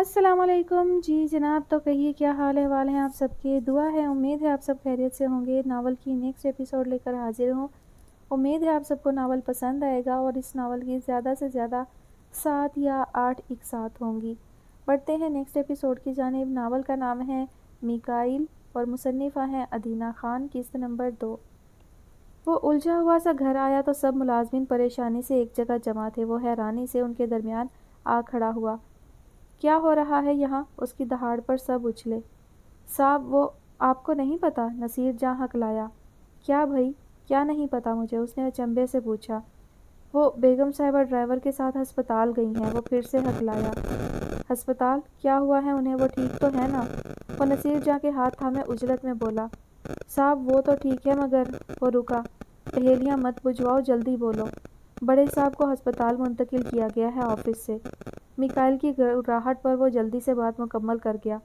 अस्सलाम वालेकुम जी जनाब। तो कहिए क्या हाल अहवाल हैं आप सबके। दुआ है उम्मीद है आप सब खैरियत से होंगे। नावल की नेक्स्ट एपिसोड लेकर हाजिर हूँ। उम्मीद है आप सबको नावल पसंद आएगा और इस नावल की ज़्यादा से ज़्यादा 7 या 8 एक साथ होंगी। बढ़ते हैं नेक्स्ट एपिसोड की जानिब। नावल का नाम है मिकाइल और मुसन्निफ़ा हैं अदीना खान, किस्त नंबर 2। वो उलझा हुआ सा घर आया तो सब मुलाजमीन परेशानी से एक जगह जमा थे। वो हैरानी से उनके दरमियान आ खड़ा हुआ। क्या हो रहा है यहाँ? उसकी दहाड़ पर सब उछले। साहब वो आपको नहीं पता? नसीर जहाँ हकलाया। क्या भई? क्या नहीं पता मुझे? उसने अचंभे से पूछा। वो बेगम साहिबा ड्राइवर के साथ अस्पताल गई हैं। वो फिर से हकलाया। अस्पताल? क्या हुआ है उन्हें? वो ठीक तो है ना? वो नसीर जहाँ के हाथ थामे उजलत में बोला। साहब वो तो ठीक है मगर। वो रुका। पहेलियाँ मत बुझवाओ, जल्दी बोलो। बड़े साहब को अस्पताल मुंतकिल किया गया है ऑफिस से। मिकाइल की घबराहट पर वो जल्दी से बात मुकम्मल कर गया।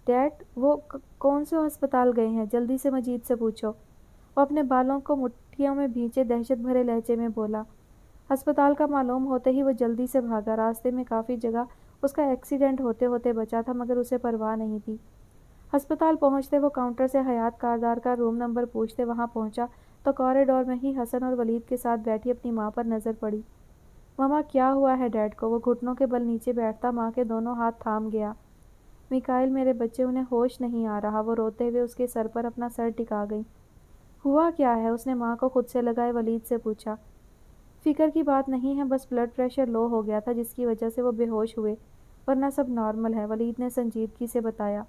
डैड वो कौन से अस्पताल गए हैं? जल्दी से मजीद से पूछो। वो अपने बालों को मुट्ठियों में भींचे दहशत भरे लहजे में बोला। अस्पताल का मालूम होते ही वो जल्दी से भागा। रास्ते में काफ़ी जगह उसका एक्सीडेंट होते होते बचा था मगर उसे परवाह नहीं थी। अस्पताल पहुंचते वो काउंटर से हयात कारदार का रूम नंबर पूछते वहां पहुंचा तो कॉरिडोर में ही हसन और वलीद के साथ बैठी अपनी माँ पर नज़र पड़ी। ममा क्या हुआ है डैड को? वो घुटनों के बल नीचे बैठता माँ के दोनों हाथ थाम गया। मिकाइल मेरे बच्चे, उन्हें होश नहीं आ रहा। वो रोते हुए उसके सर पर अपना सर टिका गई। हुआ क्या है? उसने माँ को खुद से लगाए वलीद से पूछा। फिक्र की बात नहीं है, बस ब्लड प्रेशर लो हो गया था जिसकी वजह से वो बेहोश हुए, वरना सब नॉर्मल है, वलीद ने संजीदगी से बताया।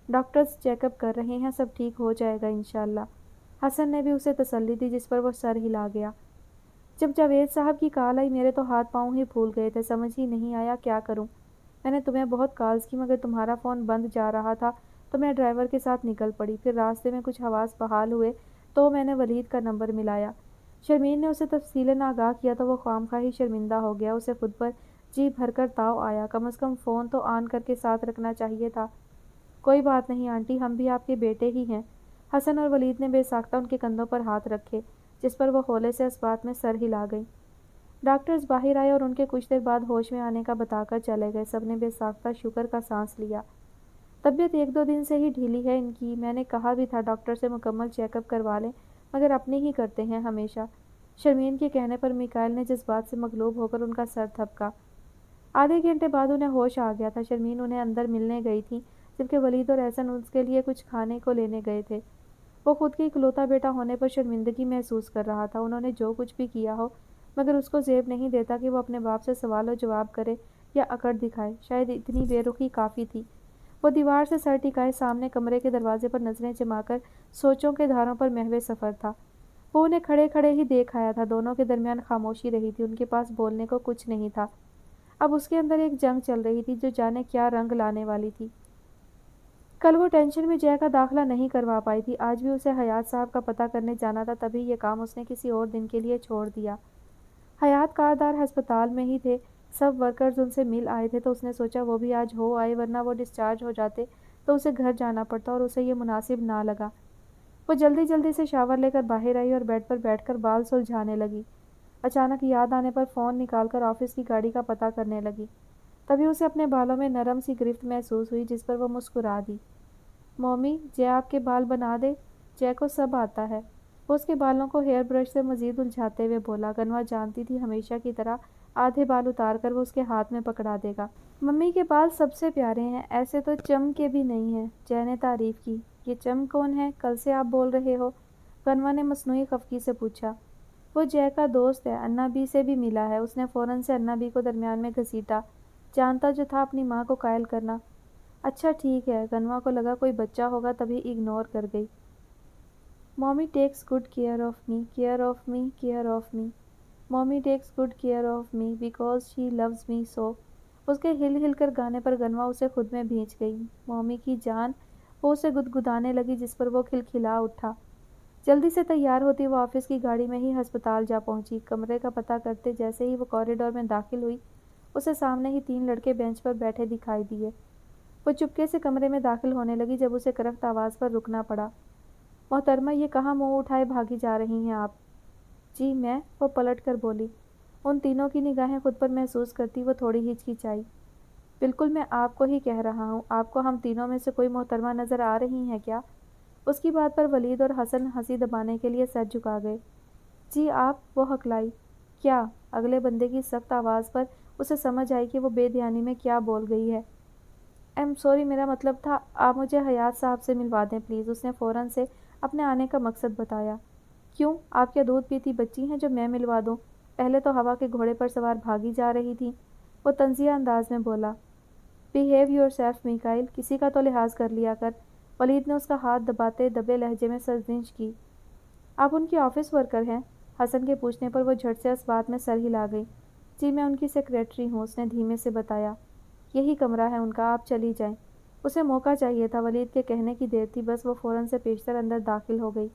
डॉक्टर्स चेकअप कर रहे हैं, सब ठीक हो जाएगा इंशाल्लाह। हसन ने भी उसे तसल्ली दी जिस पर वो सर हिला गया। जब जावेद साहब की कॉल आई मेरे तो हाथ पाँव ही फूल गए थे। समझ ही नहीं आया क्या करूं। मैंने तुम्हें बहुत कॉल्स की मगर तुम्हारा फ़ोन बंद जा रहा था तो मैं ड्राइवर के साथ निकल पड़ी। फिर रास्ते में कुछ हवास बहाल हुए तो मैंने वलीद का नंबर मिलाया। शर्मीन ने उसे तफसीलन आगाह किया तो वो खामखा ही शर्मिंदा हो गया। उसे खुद पर जी भरकर ताव आया। कम अज़ कम फ़ोन तो ऑन करके साथ रखना चाहिए था। कोई बात नहीं आंटी, हम भी आपके बेटे ही हैं। हसन और वलीद ने बेसाख्ता उनके कंधों पर हाथ रखे जिस पर वो हौले से इस बात में सर हिला गई। डॉक्टर्स बाहर आए और उनके कुछ देर बाद होश में आने का बताकर चले गए। सबने बेसाख्ता शुक्र का सांस लिया। तबीयत 1-2 दिन से ही ढीली है इनकी। मैंने कहा भी था डॉक्टर से मुकम्मल चेकअप करवा लें मगर अपने ही करते हैं हमेशा। शर्मीन के कहने पर मिकाइल ने जज्बात से मगलूब होकर उनका सर थपका। आधे घंटे बाद उन्हें होश आ गया था। शर्मीन उन्हें अंदर मिलने गई थी जबकि वलीद और एहसन उसके लिए कुछ खाने को लेने गए थे। वो खुद के इकलौता बेटा होने पर शर्मिंदगी महसूस कर रहा था। उन्होंने जो कुछ भी किया हो मगर उसको ज़ेब नहीं देता कि वो अपने बाप से सवाल और जवाब करे या अकड़ दिखाए। शायद इतनी बेरुखी काफ़ी थी। वो दीवार से सर टिकाए सामने कमरे के दरवाजे पर नजरें जमाकर सोचों के धारों पर महवे सफ़र था। वो उन्हें खड़े खड़े ही देख आया था। दोनों के दरमियान खामोशी रही थी। उनके पास बोलने को कुछ नहीं था। अब उसके अंदर एक जंग चल रही थी जो जाने क्या रंग लाने वाली थी। कल वो टेंशन में जय का दाखिला नहीं करवा पाई थी। आज भी उसे हयात साहब का पता करने जाना था, तभी ये काम उसने किसी और दिन के लिए छोड़ दिया। हयात कारदार अस्पताल में ही थे। सब वर्कर्स उनसे मिल आए थे तो उसने सोचा वो भी आज हो आए, वरना वो डिस्चार्ज हो जाते तो उसे घर जाना पड़ता और उसे ये मुनासिब ना लगा। वो जल्दी जल्दी से शावर लेकर बाहर आई और बेड पर बैठकर बाल सुलझाने लगी। अचानक याद आने पर फ़ोन निकालकर ऑफिस की गाड़ी का पता करने लगी। तभी उसे अपने बालों में नरम सी गिरफ्त महसूस हुई जिस पर वो मुस्कुरा दी। मम्मी, जय आपके बाल बना दे। जय को सब आता है। वो उसके बालों को हेयर ब्रश से मजीद उलझाते हुए बोला। गनवा जानती थी हमेशा की तरह आधे बाल उतार कर वो उसके हाथ में पकड़ा देगा। मम्मी के बाल सबसे प्यारे हैं, ऐसे तो चम के भी नहीं हैं। जय ने तारीफ की। ये चम कौन है? कल से आप बोल रहे हो? गनवा ने मसनूई खफकी से पूछा। वो जय का दोस्त है, अन्ना बी से भी मिला है। उसने फ़ौरन से अन्ना बी को दरमियान में घसीटा। जानता जो था अपनी माँ को कायल करना। अच्छा ठीक है। गनवा को लगा कोई बच्चा होगा तभी इग्नोर कर गई। Mommy takes good care of me, care of me, care of me. Mommy takes good care of me because she loves me so. उसके हिल हिल कर गाने पर गनवा उसे खुद में भींच गई। मॉमी की जान। वो उसे गुदगुदाने लगी जिस पर वो खिलखिला उठा। जल्दी से तैयार होती वो ऑफिस की गाड़ी में ही अस्पताल जा पहुंची। कमरे का पता करते जैसे ही वो कॉरिडोर में दाखिल हुई उसे सामने ही 3 लड़के बेंच पर बैठे दिखाई दिए। वो चुपके से कमरे में दाखिल होने लगी जब उसे करख्त आवाज़ पर रुकना पड़ा। मोहतरमा, ये कहाँ मुंह उठाए भागी जा रही हैं आप? जी मैं। वो पलट कर बोली। उन तीनों की निगाहें खुद पर महसूस करती वो थोड़ी हिचकिचाई। بالکل میں آپ کو ہی کہہ رہا ہوں، آپ کو ہم تینوں میں سے کوئی محترمہ نظر آ رہی ہیں کیا؟ اس کی بات پر ولید اور حسن ہنسی دبانے کے لیے سر جھکا گئے۔ جی آپ، وہ ہکلائی۔ کیا؟ اگلے بندے کی سخت آواز پر اسے سمجھ آئی کہ وہ بے دھیانی میں کیا بول گئی ہے۔ ایم سوری، میرا مطلب تھا آپ مجھے حیات صاحب سے ملوا دیں پلیز، اس نے فوراً سے اپنے آنے کا مقصد بتایا۔ کیوں؟ آپ کیا دودھ پیتی بچی ہیں جو میں ملوا دوں؟ پہلے تو ہوا کے گھوڑے پر سوار بھاگی جا رہی تھی، وہ طنزیہ انداز میں بولا۔ بہیو یور سیلف میکائل، کسی کا تو لحاظ کر لیا کر۔ ولید نے اس کا ہاتھ دباتے دبے لہجے میں سرزنش کی۔ آپ ان کی آفس ورکر ہیں؟ حسن کے پوچھنے پر وہ جھٹ سے اس بات میں سر ہلا گئی۔ جی میں ان کی سیکریٹری ہوں، اس نے دھیمے سے بتایا۔ یہی کمرہ ہے ان کا، آپ چلی جائیں۔ اسے موقع چاہیے تھا، ولید کے کہنے کی دیر تھی، بس وہ فوراً سے پیشتر اندر داخل ہو گئی۔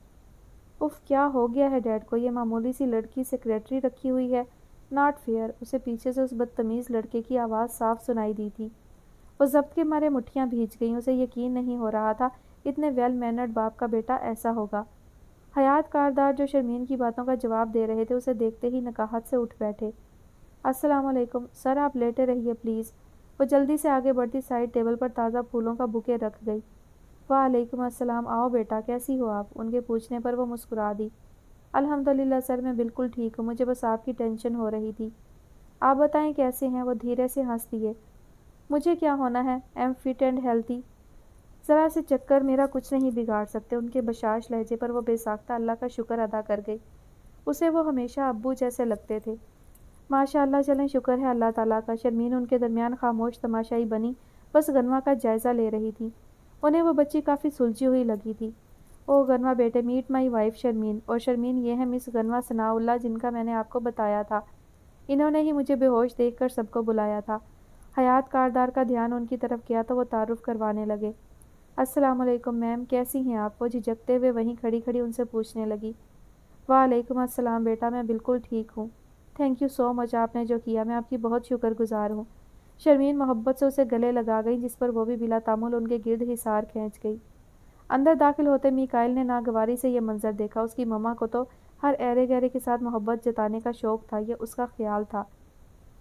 اف، کیا ہو گیا ہے ڈیڈ کو؟ یہ معمولی سی لڑکی سیکریٹری رکھی ہوئی ہے؟ ناٹ فیئر، اسے پیچھے سے اس بدتمیز لڑکے کی آواز صاف سنائی دی تھی۔ وہ ضبط کے مارے مٹھیاں بھیج گئیں، اسے یقین نہیں ہو رہا تھا اتنے ویل مینرڈ باپ کا بیٹا ایسا ہوگا۔ حیات کاردار جو شرمین کی باتوں کا جواب دے رہے تھے اسے دیکھتے ہی نکاہت سے اٹھ بیٹھے۔ السلام علیکم سر، آپ لیٹے رہیے پلیز۔ وہ جلدی سے آگے بڑھتی سائڈ ٹیبل پر تازہ پھولوں کا بوکے رکھ گئی۔ وعلیکم السلام، آؤ بیٹا، کیسی ہو آپ؟ ان کے پوچھنے پر وہ مسکرا دی۔ الحمدللہ سر، میں بالکل ٹھیک ہوں، مجھے بس آپ کی ٹینشن ہو رہی تھی۔ آپ بتائیں کیسے ہیں؟ وہ دھیرے سے ہنس دیے۔ مجھے کیا ہونا ہے، ایم فٹ اینڈ ہیلتھی۔ ذرا سے چکر میرا کچھ نہیں بگاڑ سکتے۔ ان کے بشاش لہجے پر وہ بے ساختہ اللہ کا شکر ادا کر گئی۔ اسے وہ ہمیشہ ابو جیسے لگتے تھے۔ ماشاء اللہ، چلیں شکر ہے اللہ تعالیٰ کا۔ شرمین ان کے درمیان خاموش تماشائی بنی، بس گنوا کا جائزہ لے رہی تھی۔ انہیں وہ بچی کافی سلجھی ہوئی لگی تھی۔ او گنوا بیٹے، میٹ مائی وائف شرمین، اور شرمین یہ ہے مس گنوا ثناء اللہ جن کا میں نے آپ کو بتایا تھا۔ انہوں نے ہی مجھے بے ہوش دیکھ کر سب کو بلایا تھا۔ حیات کاردار کا دھیان ان کی طرف گیا تو وہ تعارف کروانے لگے۔ السلام علیکم میم، کیسی ہیں آپ؟ وہ جھجکتے ہوئے وہیں کھڑی کھڑی ان سے پوچھنے لگی۔ وعلیکم السلام بیٹا، میں بالکل ٹھیک ہوں۔ تھینک یو سو مچ، آپ نے جو کیا، میں آپ کی بہت شکر گزار ہوں۔ شرمین محبت سے اسے گلے لگا گئی، جس پر وہ بھی بلا تعمل ان کے گرد حصار کھینچ گئی۔ اندر داخل ہوتے میکائل نے ناگواری سے یہ منظر دیکھا۔ اس کی مما کو تو ہر ایرے گہرے کے ساتھ محبت جتانے کا شوق تھا، یہ اس کا خیال تھا۔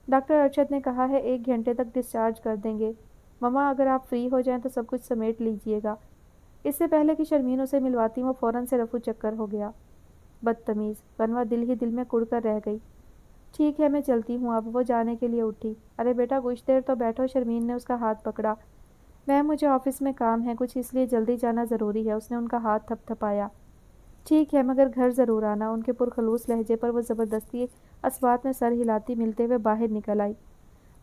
ڈاکٹر ارشد نے کہا ہے 1 گھنٹے تک ڈسچارج کر دیں گے۔ مما اگر آپ فری ہو جائیں تو سب کچھ سمیٹ لیجیے گا۔ اس سے پہلے کہ شرمین اسے ملواتی وہ فوراً سے رفو چکر ہو گیا۔ بدتمیز، گنوا دل ہی دل میں کڑ کر رہ گئی۔ ٹھیک ہے میں چلتی ہوں اب، وہ جانے کے لیے اٹھی۔ ارے بیٹا کچھ دیر تو بیٹھو، شرمین نے اس کا ہاتھ پکڑا۔ میم مجھے آفس میں کام ہے کچھ، اس لیے جلدی جانا ضروری ہے، اس نے ان کا ہاتھ تھپ تھپایا۔ ٹھیک ہے مگر گھر ضرور آنا، ان کے پرخلوص لہجے پر وہ زبردستی اسبات میں سر ہلاتی ملتے ہوئے باہر نکل آئی۔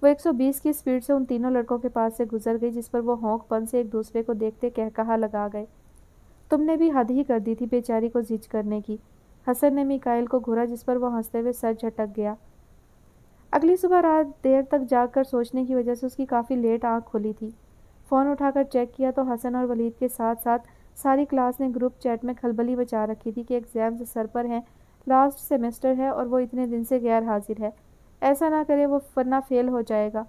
وہ 120 کی سپیڈ سے ان تینوں لڑکوں کے پاس سے گزر گئی، جس پر وہ ہونک پن سے ایک دوسرے کو دیکھتے کہا لگا گئے۔ تم نے بھی حد ہی کر دی تھی بیچاری کو زج کرنے کی۔ حسن نے میکائل کو گھورا، جس پر وہ ہنستے ہوئے سر جھٹک گیا۔ اگلی صبح رات دیر تک جاگ کر سوچنے کی وجہ سے اس کی کافی لیٹ آنکھ کھلی تھی۔ فون اٹھا کر چیک کیا تو حسن اور ولید کے ساتھ ساتھ ساری کلاس نے گروپ چیٹ میں کھلبلی مچا رکھی تھی کہ ایگزامز سر پر ہیں، لاسٹ سیمسٹر ہے اور وہ اتنے دن سے غیر حاضر ہے، ایسا نہ کرے وہ ورنہ فیل ہو جائے گا۔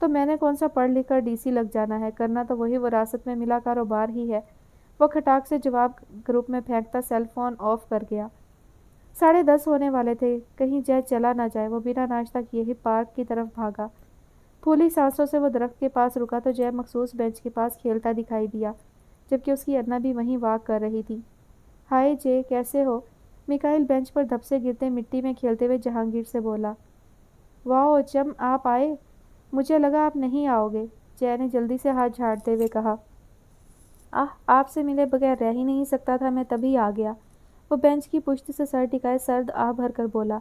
تو میں نے کون سا پڑھ لکھ کر ڈی سی لگ جانا ہے، کرنا تو وہی وراثت میں ملا کاروبار ہی ہے۔ وہ کھٹاک سے جواب گروپ میں پھینکتا سیل فون آف کر گیا۔ 10:30 ہونے والے تھے، کہیں جے چلا نہ جائے۔ وہ بنا ناشتہ کیے ہی پارک کی طرف بھاگا۔ پھولی سانسوں سے وہ درخت کے پاس رکا تو جے مخصوص بینچ کے پاس کھیلتا دکھائی دیا، جبکہ اس کی ادنا بھی وہیں واک کر رہی تھی۔ ہائے جے، کیسے ہو؟ میکائل بینچ پر دھپ سے گرتے مٹی میں کھیلتے ہوئے جہانگیر سے بولا۔ واؤ چم، آپ آئے، مجھے لگا آپ نہیں آؤ گے، جے نے جلدی سے ہاتھ جھاڑتے ہوئے کہا۔ آپ سے ملے بغیر رہ ہی نہیں سکتا تھا، میں تبھی آ گیا۔ وہ بینچ کی پشت سے سر ٹکائے سرد آہ بھر کر بولا۔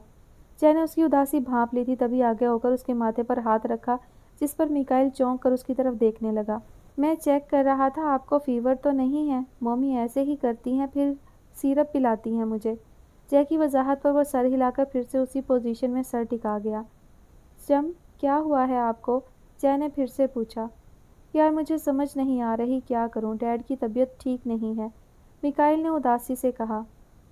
جے نے اس کی اداسی بھانپ لی تھی، تبھی آگے ہو کر اس کے ماتھے پر ہاتھ رکھا، جس پر میکائل چونک کر اس کی طرف دیکھنے لگا۔ میں چیک کر رہا تھا آپ کو فیور تو نہیں ہے، مومی ایسے ہی کرتی ہیں پھر سیرپ پلاتی ہیں مجھے۔ جے کی وضاحت پر وہ سر ہلا کر پھر سے اسی پوزیشن میں سر ٹکا گیا۔ چم، کیا ہوا ہے آپ کو؟ جے نے پھر سے پوچھا۔ یار مجھے سمجھ نہیں آ رہی کیا کروں، ڈیڈ کی طبیعت ٹھیک نہیں ہے، میکائل نے اداسی سے کہا۔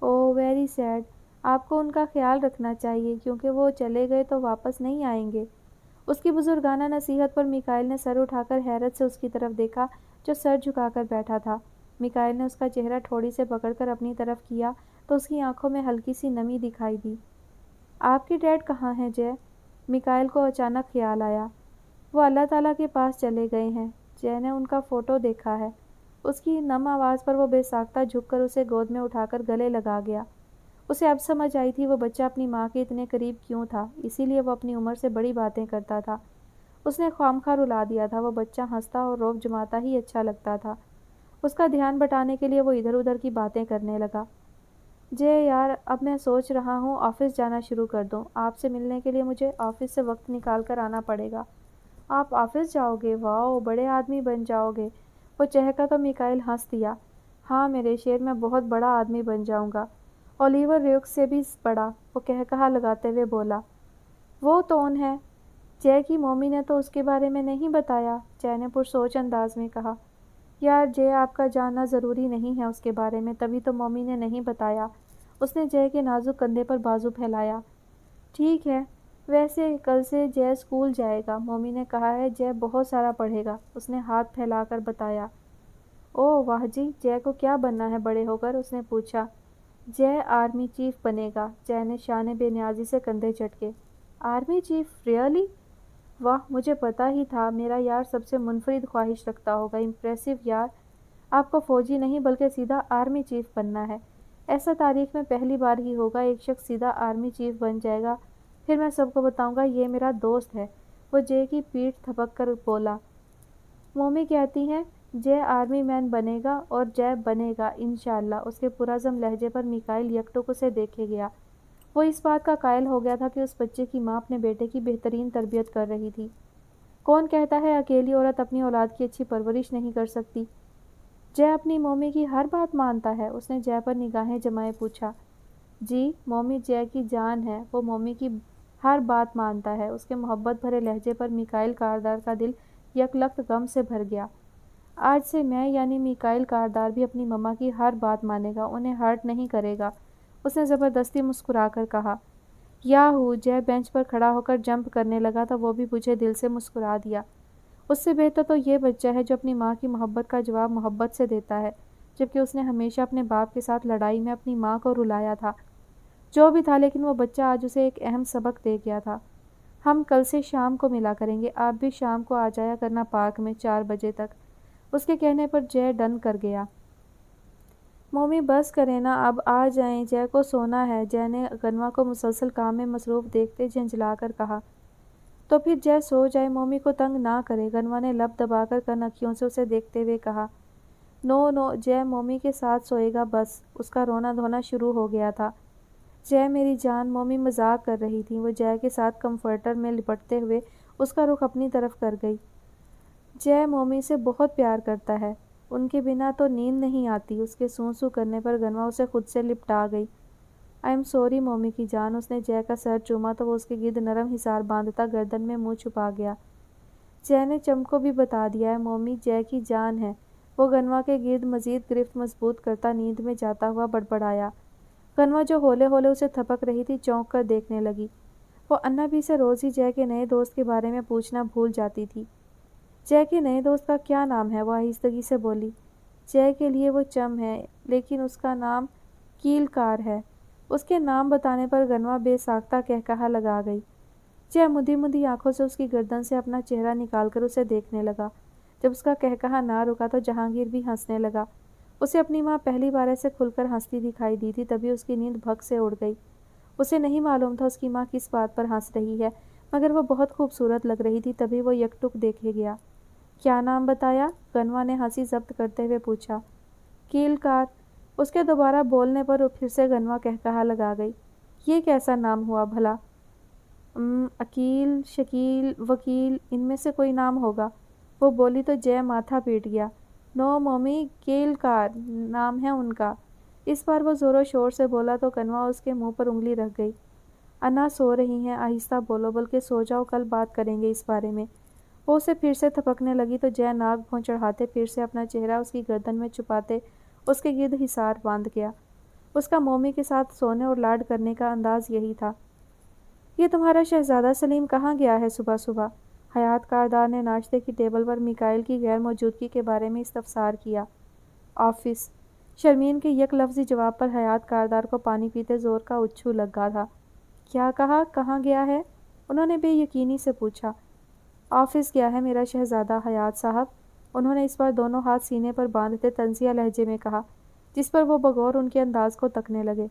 اوہ ویری سیڈ، آپ کو ان کا خیال رکھنا چاہیے کیونکہ وہ چلے گئے تو واپس نہیں آئیں گے۔ اس کی بزرگانہ نصیحت پر میکائل نے سر اٹھا کر حیرت سے اس کی طرف دیکھا جو سر جھکا کر بیٹھا تھا۔ میکائل نے اس کا چہرہ ٹھوڑی سے پکڑ کر اپنی طرف کیا تو اس کی آنکھوں میں ہلکی سی نمی دکھائی دی۔ آپ کے ڈیڈ کہاں ہیں جے؟ میکائل کو اچانک خیال آیا۔ وہ اللہ تعالیٰ کے پاس چلے گئے ہیں۔ جے نے ان کا فوٹو دیکھا ہے۔ اس کی نم آواز پر وہ بے ساختہ جھک کر اسے گود میں اٹھا کر گلے لگا گیا۔ اسے اب سمجھ آئی تھی وہ بچہ اپنی ماں کے اتنے قریب کیوں تھا، اسی لیے وہ اپنی عمر سے بڑی باتیں کرتا تھا۔ اس نے خواہ رلا دیا تھا۔ وہ بچہ ہنستا اور روب جماتا ہی اچھا لگتا تھا۔ اس کا دھیان بٹانے کے لیے وہ ادھر ادھر کی باتیں کرنے لگا۔ جے یار، اب میں سوچ رہا ہوں آفس جانا شروع کر دوں۔ آپ سے ملنے کے لیے مجھے آفس سے وقت نکال کر آنا پڑے گا۔ آپ آفس جاؤ گے؟ واؤ، بڑے آدمی بن جاؤ گے۔ وہ چہکا تو میکائل ہنس دیا۔ ہاں میرے شیر، میں بہت بڑا آدمی بن جاؤں گا۔ اولیور ریوکس سے بھی بڑا، وہ کہا لگاتے ہوئے بولا۔ وہ کون ہے؟ جے کی مومی نے تو اس کے بارے میں نہیں بتایا، جے نے پرسوچ انداز میں کہا۔ یار جے، آپ کا جاننا ضروری نہیں ہے اس کے بارے میں، تبھی تو مومی نے نہیں بتایا۔ اس نے جے کے نازک کندھے پر بازو پھیلایا۔ ٹھیک ہے، ویسے کل سے جے اسکول جائے گا، مومی نے کہا ہے جے بہت سارا پڑھے گا، اس نے ہاتھ پھیلا کر بتایا۔ اوہ واہ جی، جے کو کیا بننا ہے بڑے ہو کر؟ اس نے پوچھا۔ جے آرمی چیف بنے گا، جے نے شان بے نیازی سے کندھے چٹکے۔ Army chief? ریئلی؟ واہ، مجھے پتا ہی تھا میرا یار سب سے منفرد خواہش رکھتا ہوگا۔ امپریسو یار، آپ کو فوجی نہیں بلکہ سیدھا آرمی چیف بننا ہے۔ ایسا تاریخ میں پہلی بار ہی ہوگا، ایک شخص سیدھا آرمی چیف بن جائے گا۔ پھر میں سب کو بتاؤں گا یہ میرا دوست ہے۔ وہ جے کی پیٹھ تھپک کر بولا۔ مومی کہتی ہیں جے آرمی مین بنے گا اور جے بنے گا انشاءاللہ۔ اس کے پرعزم لہجے پر میکائل یکٹک اسے دیکھے گیا۔ وہ اس بات کا قائل ہو گیا تھا کہ اس بچے کی ماں اپنے بیٹے کی بہترین تربیت کر رہی تھی۔ کون کہتا ہے اکیلی عورت اپنی اولاد کی اچھی پرورش نہیں کر سکتی؟ جے اپنی مومی کی ہر بات مانتا ہے؟ اس نے جے پر نگاہیں جمائے پوچھا۔ جی، مومی جے کی جان ہے، وہ مومی کی ہر بات مانتا ہے۔ اس کے محبت بھرے لہجے پر میکائل کاردار کا دل یک لخت غم سے بھر گیا۔ آج سے میں یعنی میکائل کاردار بھی اپنی مما کی ہر بات مانے گا، انہیں ہرٹ نہیں کرے گا۔ اس نے زبردستی مسکرا کر کہا۔ یاہو! جے بینچ پر کھڑا ہو کر جمپ کرنے لگا تو وہ بھی مجھے دل سے مسکرا دیا۔ اس سے بہتر تو یہ بچہ ہے جو اپنی ماں کی محبت کا جواب محبت سے دیتا ہے، جبکہ اس نے ہمیشہ اپنے باپ کے ساتھ لڑائی میں اپنی ماں کو رلایا تھا۔ جو بھی تھا، لیکن وہ بچہ آج اسے ایک اہم سبق دے گیا تھا۔ ہم کل سے شام کو ملا کریں گے، آپ بھی شام کو آ جایا کرنا پارک میں 4 بجے تک۔ اس کے کہنے پر جے ڈن کر گیا۔ مومی بس کریں نا، اب آ جائیں، جے کو سونا ہے، جے نے غنوہ کو مسلسل کام میں مصروف دیکھتے جھنجھلا کر کہا۔ تو پھر جے سو جائے، مومی کو تنگ نہ کرے، غنوہ نے لب دبا کر کنکھیوں سے اسے دیکھتے ہوئے کہا۔ نو نو، جے مومی کے ساتھ سوئے گا بس۔ اس کا رونا دھونا شروع ہو گیا تھا۔ جے میری جان، مومی مذاق کر رہی تھی۔ وہ جے کے ساتھ کمفرٹر میں لپٹتے ہوئے اس کا رخ اپنی طرف کر گئی۔ جے مومی سے بہت پیار کرتا ہے، ان کے بنا تو نیند نہیں آتی۔ اس کے سوں سوں کرنے پر غنوہ اسے خود سے لپٹا گئی۔ آئی ایم سوری مومی کی جان۔ اس نے جے کا سر چوما تو وہ اس کے گرد نرم حصار باندھتا گردن میں منہ چھپا گیا۔ جے نے چم کو بھی بتا دیا ہے، مومی جے کی جان ہے۔ وہ غنوہ کے گرد مزید گرفت مضبوط کرتا نیند میں جاتا ہوا بڑبڑایا۔ غنوہ جو ہولے ہولے اسے تھپک رہی تھی، چونک کر دیکھنے لگی۔ وہ انا بھی سے روز ہی جے کے نئے دوست کے بارے میں پوچھنا بھول جاتی تھی۔ جے کے نئے دوست کا کیا نام ہے؟ وہ آہستگی سے بولی۔ جے کے لیے وہ چم ہے، لیکن اس کا نام کیل کار ہے۔ اس کے نام بتانے پر غنوہ بے ساختہ کہکہا لگا گئی۔ جے مدی مدی آنکھوں سے اس کی گردن سے اپنا چہرہ نکال کر اسے دیکھنے لگا۔ جب اس کا کہکہا نہ رکا تو جہانگیر بھی ہنسنے لگا۔ اسے اپنی ماں پہلی بار ایسے کھل کر ہنستی دکھائی دی تھی، تبھی اس کی نیند بھگ سے اڑ گئی۔ اسے نہیں معلوم تھا اس کی ماں کس بات پر ہنس رہی ہے، مگر وہ بہت خوبصورت لگ رہی تھی، تبھی وہ یکٹک دیکھے گیا۔ کیا نام بتایا؟ غنوہ نے ہنسی ضبط کرتے ہوئے پوچھا۔ کیل کار۔ اس کے دوبارہ بولنے پر پھر سے غنوہ کہکہا لگا گئی۔ یہ کیسا نام ہوا بھلا؟ عقیل، شکیل، وکیل، ان میں سے کوئی نام ہوگا۔ وہ بولی تو جے ماتھا پیٹ گیا۔ نو مومی، کیل کار نام ہے ان کا۔ اس بار وہ زور و شور سے بولا تو غنوہ اس کے منہ پر انگلی رکھ گئی۔ انا سو رہی ہیں، آہستہ بولو، بلکہ سو جاؤ، کل بات کریں گے اس بارے میں۔ وہ اسے پھر سے تھپکنے لگی تو جے ناک بھون چڑھاتے پھر سے اپنا چہرہ اس کی گردن میں چھپاتے اس کے گرد حصار باندھ گیا۔ اس کا مومی کے ساتھ سونے اور لاڈ کرنے کا انداز یہی تھا۔ یہ تمہارا شہزادہ سلیم کہاں گیا ہے صبح صبح؟ حیات کاردار نے ناشتے کی ٹیبل پر میکائل کی غیر موجودگی کے بارے میں استفسار کیا۔ آفس۔ شرمین کے یک لفظی جواب پر حیات کاردار کو پانی پیتے زور کا اچھو لگا تھا۔ کیا کہا؟ کہاں گیا ہے؟ انہوں نے بے یقینی سے پوچھا۔ ऑफिस गया है मेरा शहजादा हयात साहब, उन्होंने इस बार दोनों हाथ सीने पर बांधते तंजिया लहजे में कहा, जिस पर वो बगौर उनके अंदाज को तकने लगे।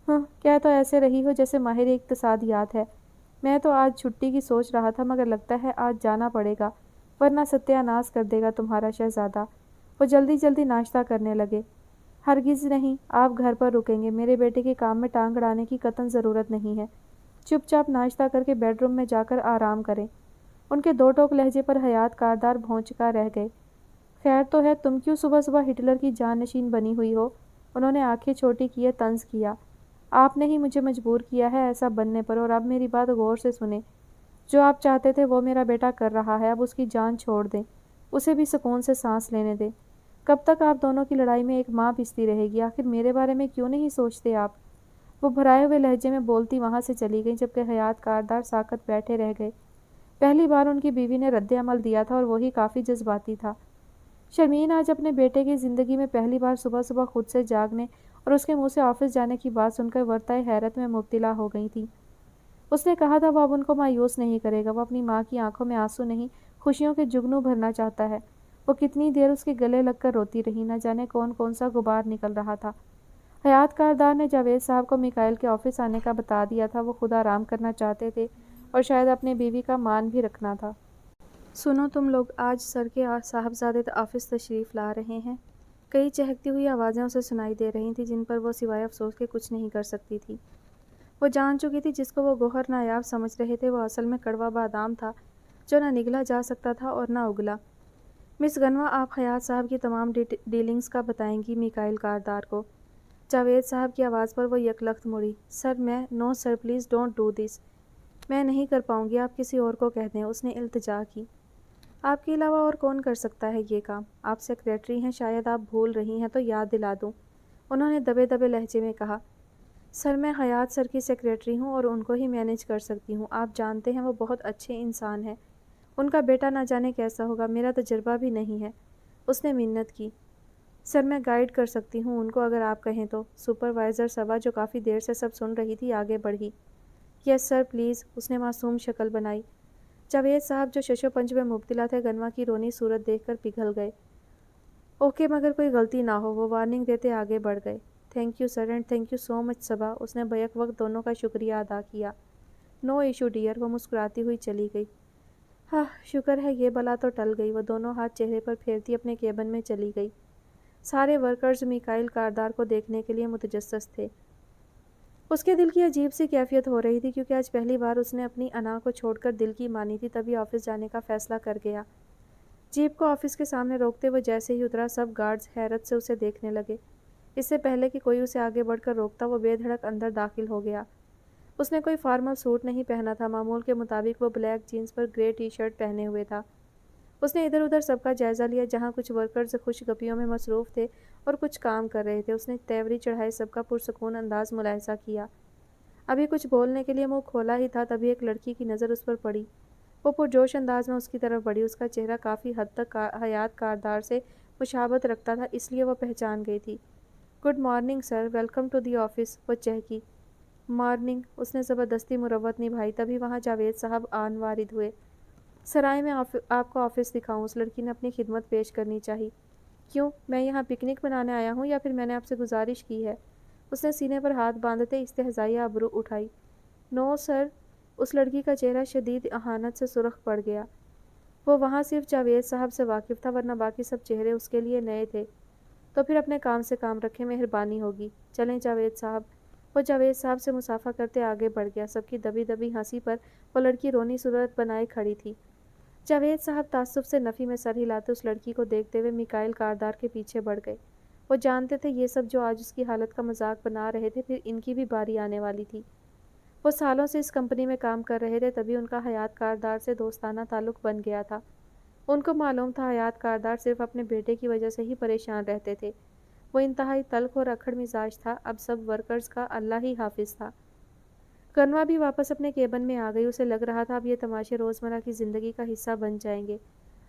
क्या तो ऐसे रही हो जैसे माहिर इक्तिसादियात है। मैं तो आज छुट्टी की सोच रहा था, मगर लगता है आज जाना पड़ेगा, वरना सत्यानाश कर देगा तुम्हारा शहजादा। वो जल्दी जल्दी नाश्ता करने लगे। हरगिज़ नहीं, आप घर पर रुकेंगे, मेरे बेटे के काम में टांग अड़ाने की कतई ज़रूरत नहीं है। चुपचाप नाश्ता करके बेडरूम में जाकर आराम करें। उनके दो टोक लहजे पर हयात कारदार भौंचका रह गए। खैर तो है, तुम क्यों सुबह सुबह हिटलर की जाननशीन बनी हुई हो? उन्होंने आंखें छोटी किए तंज किया। आपने ही मुझे मजबूर किया है ऐसा बनने पर, और अब मेरी बात गौर से सुने। जो आप चाहते थे वो मेरा बेटा कर रहा है, अब उसकी जान छोड़ दें, उसे भी सुकून से सांस लेने दें। कब तक आप दोनों की लड़ाई में एक माँ पिसती रहेगी? आखिर मेरे बारे में क्यों नहीं सोचते आप? वो भराए हुए लहजे में बोलती वहाँ से चली गई, जबकि हयात कारदार साकत बैठे रह गए। पहली बार उनकी बीवी ने रद्द अमल दिया था और वही काफ़ी जज्बाती था। शर्मीन आज अपने बेटे की ज़िंदगी में पहली बार सुबह सुबह खुद से जागने और उसके मुंह से ऑफिस जाने की बात सुनकर वर्ताए हैरत में मुब्तिला हो गई थी। उसने कहा था वो अब उनको मायूस नहीं करेगा। वो अपनी माँ की आंखों में आंसू नहीं, खुशियों के जुगनू भरना चाहता है। वो कितनी देर उसके गले लगकर रोती रही, न जाने कौन कौन सा गुबार निकल रहा था। हयात कारदार ने जावेद साहब को मिकाइल के ऑफिस आने का बता दिया था। वो खुद आराम करना चाहते थे और शायद अपनी बीवी का मान भी रखना था। सुनो तुम लोग, आज सर के साहबजादे ऑफिस तशरीफ़ ला रहे हैं। कई चहकती हुई आवाज़ें उसे सुनाई दे रही थीं, जिन पर वो सिवाय अफसोस के कुछ नहीं कर सकती थी। वो जान चुकी थी जिसको वो गोहर नायाब समझ रहे थे, वो असल में कड़वा बादाम था, जो ना निगला जा सकता था और ना उगला। मिस गनवा, आप हयात साहब की तमाम डीलिंग्स का बताएंगी मिकाइल कारदार को। जावेद साहब की आवाज़ पर वो यकलख्त मुड़ी। सर मैं, no sir, please don't do this. मैं नहीं कर पाऊंगी, आप किसी और को कह दें, उसने इल्तिजा की। आपके अलावा और कौन कर सकता है ये काम? आप सेक्रेटरी हैं, शायद आप भूल रही हैं तो याद दिला दूं, उन्होंने दबे दबे लहजे में कहा। सर मैं हयात सर की सेक्रेटरी हूँ और उनको ही मैनेज कर सकती हूँ। आप जानते हैं वो बहुत अच्छे इंसान हैं। उनका बेटा ना जाने कैसा होगा, मेरा तजर्बा भी नहीं है, उसने मिन्नत की। सर मैं गाइड कर सकती हूँ उनको, अगर आप कहें तो। सुपरवाइज़र सबा, जो काफ़ी देर से सब सुन रही थी, आगे बढ़ी। यस सर प्लीज़, उसने मासूम शक्ल बनाई। जावेद साहब, जो शशोपंज में मुब्तिला थे, गनवा की रोनी सूरत देखकर पिघल गए। ओके, मगर कोई गलती ना हो, वो वार्निंग देते आगे बढ़ गए। Thank you sir, and thank you so much Saba, उसने बैक वक्त दोनों का शुक्रिया अदा किया। नो इशू डियर, वो मुस्कुराती हुई चली गई। हाँ, शुक्र है ये बला तो टल गई। वो दोनों हाथ चेहरे पर फेरती अपने केबिन में चली गई। सारे वर्कर्स मिकाइल कारदार को देखने के लिए मुतजस्सिस थे। उसके दिल की अजीब सी कैफियत हो रही थी, क्योंकि आज पहली बार उसने अपनी अना को छोड़कर दिल की मानी थी। तभी ऑफिस जाने का फैसला कर गया। जीप को ऑफिस के सामने रोकते हुए जैसे ही उतरा, सब गार्ड्स हैरत से उसे देखने लगे। इससे पहले कि कोई उसे आगे बढ़कर रोकता, वो बेधड़क अंदर दाखिल हो गया। उसने कोई फॉर्मल सूट नहीं पहना था, मामूल के मुताबिक वो ब्लैक जीन्स पर ग्रे टी शर्ट पहने हुए था। उसने इधर उधर सबका जायज़ा लिया, जहाँ कुछ वर्कर्स खुशगपियों में मसरूफ़ थे और कुछ काम कर रहे थे। उसने तेवरी चढ़ाए सबका पुरसकून अंदाज मुलाहिजा किया। अभी कुछ बोलने के लिए मुंह खोला ही था, तभी एक लड़की की नज़र उस पर पड़ी। वो पुरजोश अंदाज में उसकी तरफ बढ़ी। उसका चेहरा काफ़ी हद तक हयात कारदार से मुशाबत रखता था, इसलिए वह पहचान गई थी। Good morning sir, welcome to the office, वो चहकी। मॉर्निंग, उसने ज़बरदस्ती मुरव्वत निभाई। तभी वहाँ जावेद साहब आन वारिद हुए। सर आए, मैं आपको ऑफिस दिखाऊं, उस लड़की ने अपनी खिदमत पेश करनी चाहिए। क्यों, मैं यहाँ पिकनिक मनाने आया हूँ या फिर मैंने आपसे गुजारिश की है? उसने सीने पर हाथ बांधते इस्तेहज़ाई आबरू उठाई। नो सर, उस लड़की का चेहरा शदीद अहानत से सुर्ख पड़ गया। वो वहाँ सिर्फ जावेद साहब से वाकिफ़ था, वरना बाकी सब चेहरे उसके लिए नए थे। तो फिर अपने काम से काम रखें, मेहरबानी होगी। चलें जावेद साहब। वो जावेद साहब से मुसाफा करते आगे बढ़ गया। सबकी दबी दबी हंसी पर वो लड़की रोनी सूरत बनाए खड़ी थी। जावेद साहब ताज्जुब से नफ़ी में सर हिलाते उस लड़की को देखते हुए मिकाइल कारदार के पीछे बढ़ गए। वो जानते थे ये सब जो आज उसकी हालत का मजाक बना रहे थे, फिर इनकी भी बारी आने वाली थी। वो सालों से इस कंपनी में काम कर रहे थे, तभी उनका हयात कारदार से दोस्ताना ताल्लुक़ बन गया था। उनको मालूम था हयात कारदार सिर्फ अपने बेटे की वजह से ही परेशान रहते थे। वो इंतहाई तल्ख और अखड़ मिजाज था। अब सब वर्कर्स का अल्लाह ही हाफिज था। कनवा भी वापस अपने केबिन में आ गई। उसे लग रहा था अब ये तमाशे रोज़मर्रा की ज़िंदगी का हिस्सा बन जाएंगे।